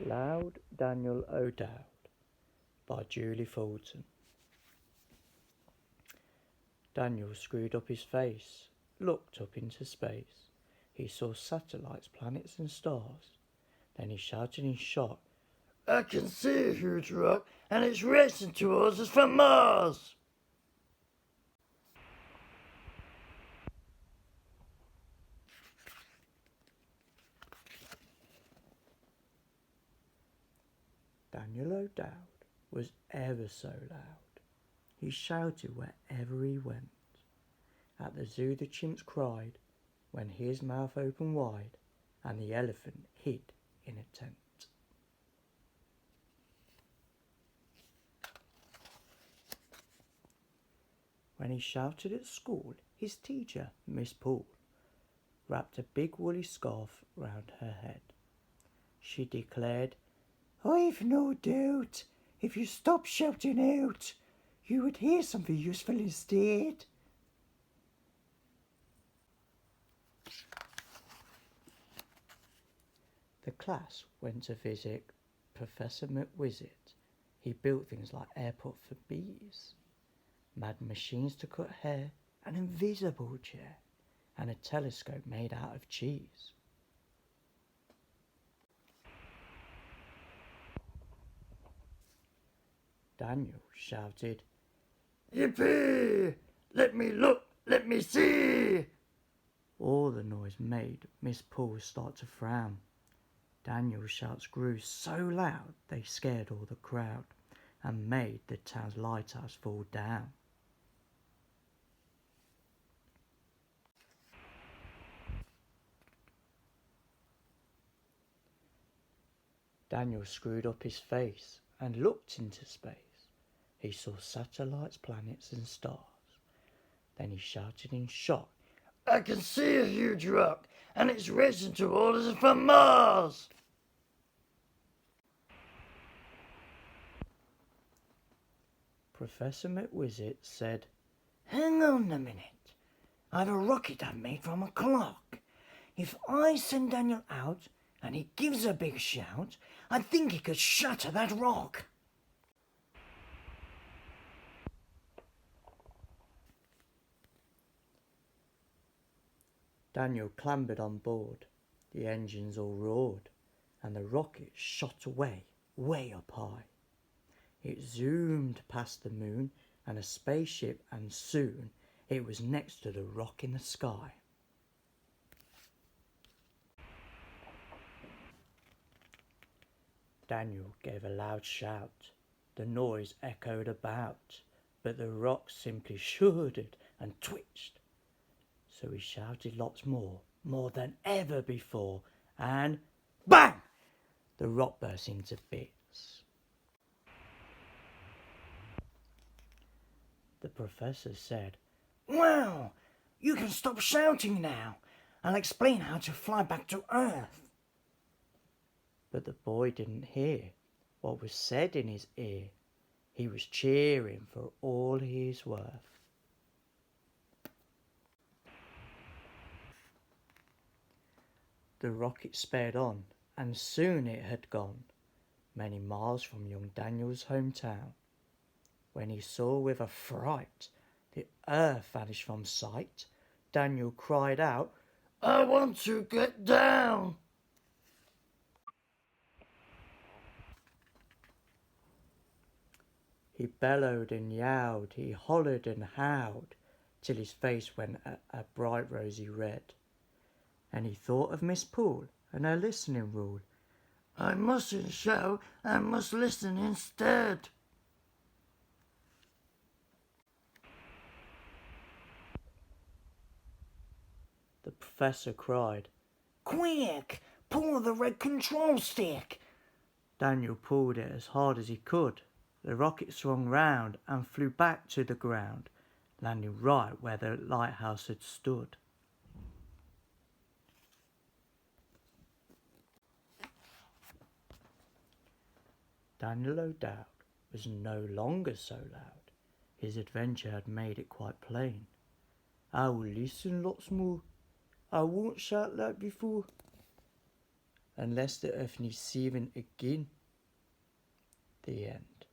Loud Daniel O'Dowd by Julie Fulton. Daniel screwed up his face, looked up into space. He saw satellites, planets and stars. Then he shouted in shock, "I can see a huge rock and it's racing towards us from Mars!" Daniel O'Dowd was ever so loud. He shouted wherever he went. At the zoo the chimps cried when his mouth opened wide, and the elephant hid in a tent. When he shouted at school, his teacher, Miss Poole, wrapped a big woolly scarf round her head. She declared, "I've no doubt if you stopped shouting out, you would hear something useful instead." The class went to visit Professor McWizard. He built things like airport for bees, mad machines to cut hair, an invisible chair, and a telescope made out of cheese. Daniel shouted, "Yippee! Let me look! Let me see!" All the noise made Miss Poole start to frown. Daniel's shouts grew so loud they scared all the crowd and made the town's lighthouse fall down. Daniel screwed up his face and looked into space. He saw satellites, planets and stars. Then he shouted in shock, "I can see a huge rock and it's racing towards us from Mars!" Professor McWizard said, "Hang on a minute. I've a rocket I've made from a clock. If I send Daniel out and he gives a big shout, I think he could shatter that rock." Daniel clambered on board. The engines all roared, and the rocket shot away, way up high. It zoomed past the moon and a spaceship, and soon it was next to the rock in the sky. Daniel gave a loud shout. The noise echoed about, but the rock simply shuddered and twitched. So he shouted lots more than ever before, and bang! The rock burst into bits. The professor said, "Well, you can stop shouting now. I'll explain how to fly back to Earth." But the boy didn't hear what was said in his ear. He was cheering for all he's worth. The rocket sped on, and soon it had gone, many miles from young Daniel's hometown. When he saw with a fright the earth vanish from sight, Daniel cried out, "I want to get down!" He bellowed and yowled, he hollered and howled, till his face went a bright rosy red. And he thought of Miss Poole and her listening rule. "I mustn't shout, I must listen instead." The professor cried, "Quick, pull the red control stick." Daniel pulled it as hard as he could. The rocket swung round and flew back to the ground, landing right where the lighthouse had stood. Daniel O'Dowd was no longer so loud. His adventure had made it quite plain. "I will listen lots more. I won't shout like before." and læste offensiven igen. The end.